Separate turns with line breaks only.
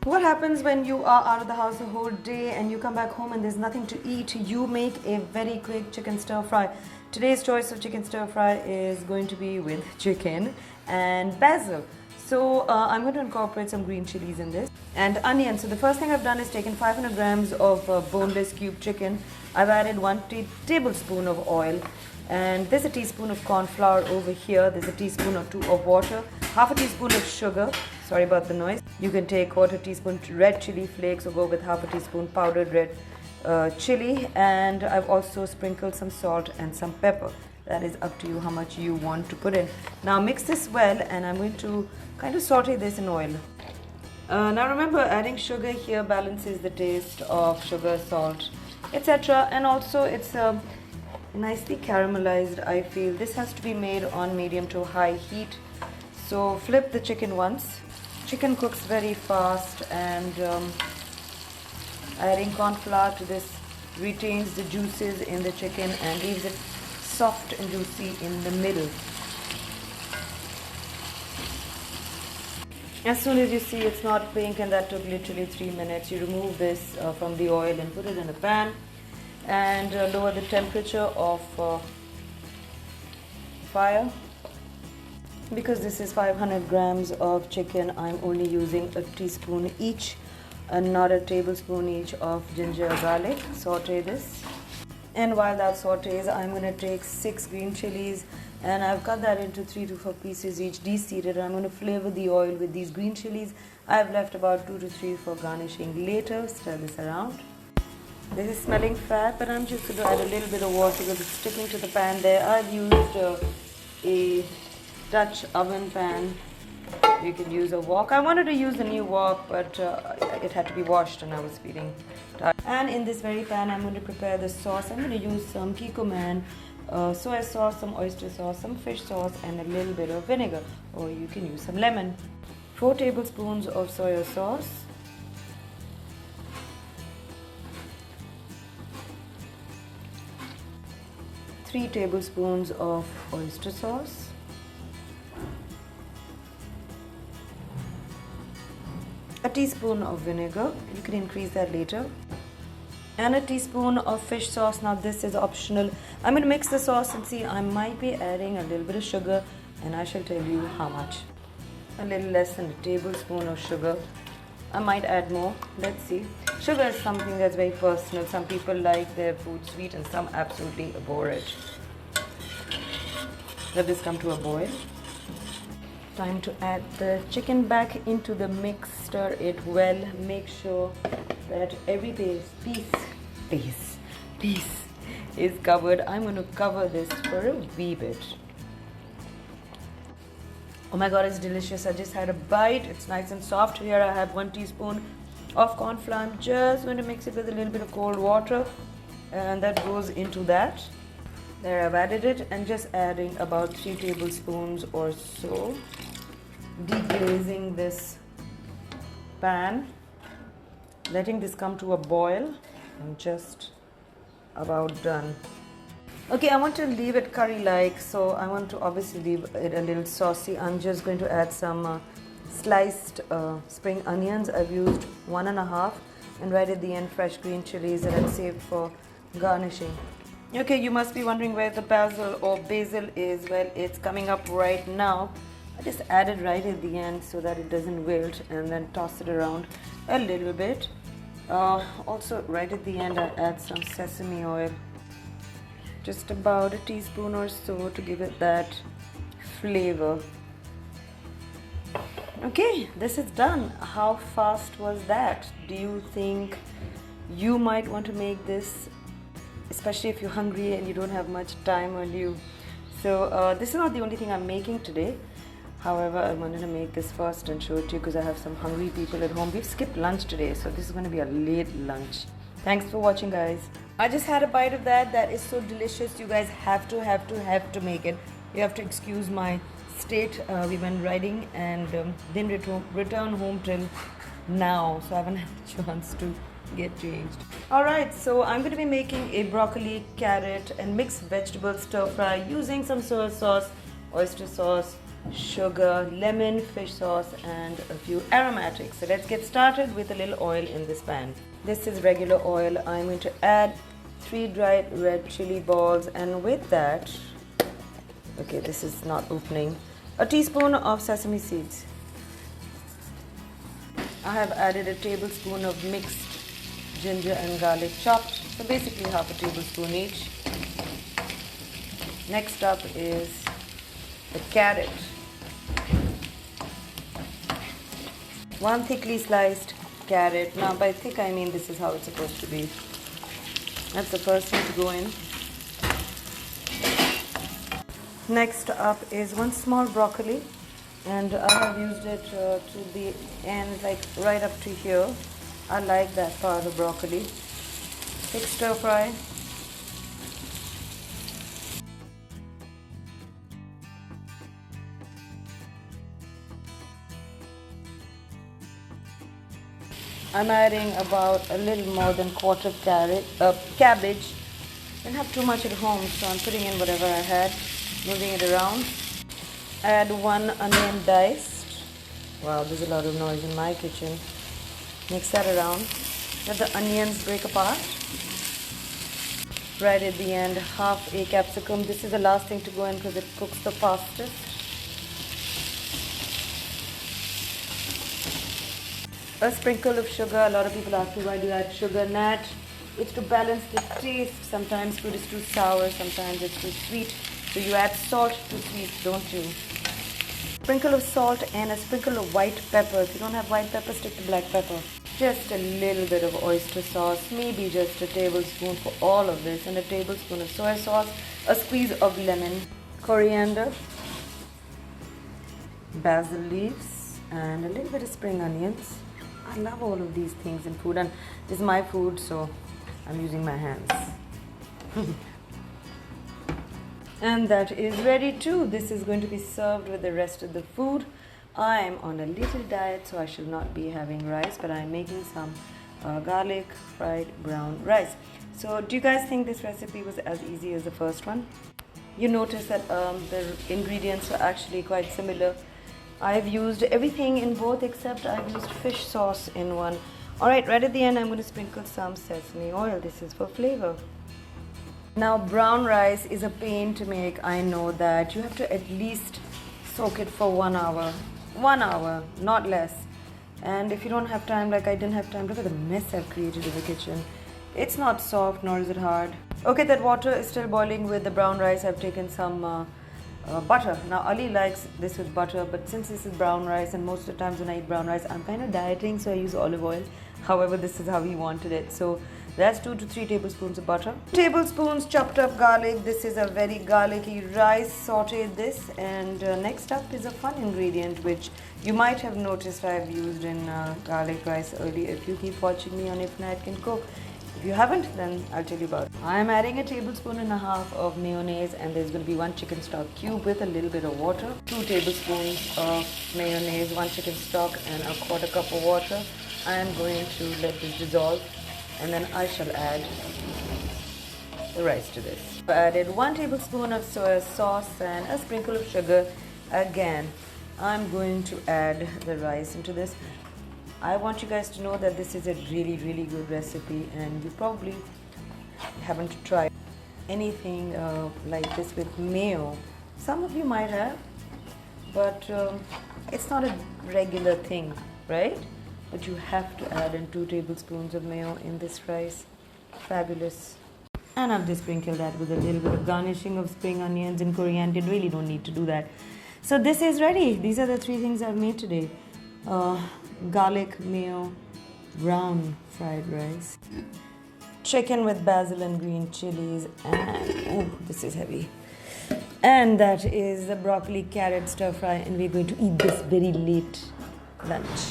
What happens when you are out of the house the whole day and you come back home and there's nothing to eat? You make a very quick chicken stir fry. Today's choice of chicken stir fry is going to be with chicken and basil. So I'm going to incorporate some green chilies in this and onions. So the first thing I've done is taken 500 grams of boneless cube chicken. I've added 1 tablespoon of oil, and there's a teaspoon of cornflour over here. There's a teaspoon or 2 of water, half a teaspoon of sugar. Sorry about the noise. You can take 1/4 teaspoon red chili flakes or go with half a teaspoon powdered red chili, and I've also sprinkled some salt and some pepper. That is up to you how much you want to put in. Now mix this well, and I'm going to kind of saute this in oil. Now remember, adding sugar here balances the taste of sugar, salt, etc. And also it's nicely caramelized, I feel. This has to be made on medium to high heat. So flip the chicken once. Chicken cooks very fast, and adding cornflour to this retains the juices in the chicken and leaves it soft and juicy in the middle. As soon as you see it's not pink, and that took literally 3 minutes, you remove this from the oil and put it in a pan and lower the temperature of fire. Because this is 500 grams of chicken, I'm only using a teaspoon each and not a tablespoon each of ginger garlic. Saute this, and while that sautés, I'm going to take 6 green chilies, and I've cut that into 3 to 4 pieces each, de-seeded. I'm going to flavor the oil with these green chilies. I've left about 2 to 3 for garnishing later. Stir this around. This is smelling fat, but I'm just going to add a little bit of water because it's sticking to the pan there. I've used a Dutch oven pan. You can use a wok. I wanted to use the new wok, but it had to be washed and I was feeling tired. And in this very pan, I'm going to prepare the sauce. I'm going to use some Kikkoman soy sauce, some oyster sauce, some fish sauce, and a little bit of vinegar, or you can use some lemon. 4 tablespoons of soya sauce, 3 tablespoons of oyster sauce, a teaspoon of vinegar, you can increase that later, and a teaspoon of fish sauce. Now this is optional. I'm going to mix the sauce and see. I might be adding a little bit of sugar, and I shall tell you how much. A little less than a tablespoon of sugar. I might add more. Let's see. Sugar is something that's very personal. Some people like their food sweet and some absolutely abhor it. Let this come to a boil. Time to add the chicken back into the mix. Stir it well. Make sure that every piece is covered. I'm going to cover this for a wee bit. Oh my god, it's delicious. I just had a bite. It's nice and soft. Here I have 1 teaspoon of cornflour. I'm just going to mix it with a little bit of cold water, and that goes into that. There, I've added it, and just adding about 3 tablespoons or so. Deglazing this pan, letting this come to a boil. I'm just about done. Okay, I want to leave it curry-like, so I want to obviously leave it a little saucy. I'm just going to add some sliced spring onions. I've used 1.5, and right at the end, fresh green chilies that I've saved for garnishing. Okay, you must be wondering where the basil is. Well, it's coming up right now. I just add it right at the end so that it doesn't wilt, and then toss it around a little bit. Also, right at the end, I add some sesame oil. Just about a teaspoon or so to give it that flavor. Okay, this is done. How fast was that? Do you think you might want to make this, especially if you're hungry and you don't have much time on you? So this is not the only thing I'm making today. However, I wanted to make this first and show it to you because I have some hungry people at home. We've skipped lunch today, so this is going to be a late lunch. Thanks for watching, guys. I just had a bite of that. That is so delicious. You guys have to make it. You have to excuse my state. We went riding and didn't return home till now, so I haven't had a chance to get changed. Alright, so I'm going to be making a broccoli, carrot and mixed vegetable stir fry using some soy sauce, oyster sauce, sugar, lemon, fish sauce, and a few aromatics. So let's get started with a little oil in this pan. This is regular oil. I'm going to add 3 dried red chili balls, and with that, okay, this is not opening, a teaspoon of sesame seeds. I have added a tablespoon of mixed ginger and garlic chopped, so basically half a tablespoon each. Next up is the carrot. 1 thickly sliced carrot. Now by thick I mean this is how it's supposed to be. That's the first thing to go in. Next up is 1 small broccoli, and I have used it to the end, like right up to here. I like that part of broccoli. Quick stir fry. I'm adding about a little more than quarter cabbage. Didn't have too much at home, so I'm putting in whatever I had, moving it around. Add 1 onion diced. Wow, there's a lot of noise in my kitchen. Mix that around. Let the onions break apart. Right at the end, half a capsicum. This is the last thing to go in because it cooks the fastest. A sprinkle of sugar. A lot of people ask me, why do you add sugar? Nat, it's to balance the taste. Sometimes food is too sour, sometimes it's too sweet. So you add salt to sweet, don't you? Sprinkle of salt and a sprinkle of white pepper. If you don't have white pepper, stick to black pepper. Just a little bit of oyster sauce, maybe just a tablespoon for all of this, and a tablespoon of soya sauce, a squeeze of lemon, coriander, basil leaves, and a little bit of spring onions. I love all of these things in food, and this is my food, so I'm using my hands. And that is ready too. This is going to be served with the rest of the food. I'm on a little diet, so I shall not be having rice, but I'm making some garlic fried brown rice. So do you guys think this recipe was as easy as the first one? You notice that the ingredients are actually quite similar. I've used everything in both except I've used fish sauce in one. Alright, right at the end I'm going to sprinkle some sesame oil. This is for flavor. Now brown rice is a pain to make. I know that. You have to at least soak it for 1 hour. 1 hour, not less. And if you don't have time, like I didn't have time, look at the mess I've created in the kitchen. It's not soft, nor is it hard. Okay, that water is still boiling with the brown rice. I've taken some butter. Now Ali likes this with butter, but since this is brown rice, and most of the times when I eat brown rice, I'm kind of dieting, so I use olive oil. However, this is how he wanted it. So that's 2 to 3 tablespoons of butter. Tablespoons chopped up garlic. This is a very garlicky rice. Sauteed this, and next up is a fun ingredient which you might have noticed I've used in garlic rice earlier if you keep watching me on Ifnatcancook. If you haven't, then I'll tell you about it. I'm adding a tablespoon and a half of mayonnaise, and there's going to be 1 chicken stock cube with a little bit of water, 2 tablespoons of mayonnaise, 1 chicken stock, and a 1/4 cup of water. I am going to let this dissolve, and then I shall add the rice to this. I added 1 tablespoon of soya sauce and a sprinkle of sugar. Again, I'm going to add the rice into this. I want you guys to know that this is a really good recipe, and you probably haven't tried anything like this with mayo. Some of you might have, but it's not a regular thing, right? But you have to add in 2 tablespoons of mayo in this rice. Fabulous. And I've just sprinkled that with a little bit of garnishing of spring onions and coriander. Really don't need to do that. So this is ready. These are the 3 things I've made today. Garlic, mayo, brown fried rice, chicken with basil and green chilies, and oh, this is heavy. And that is the broccoli carrot stir fry, and we're going to eat this very late lunch.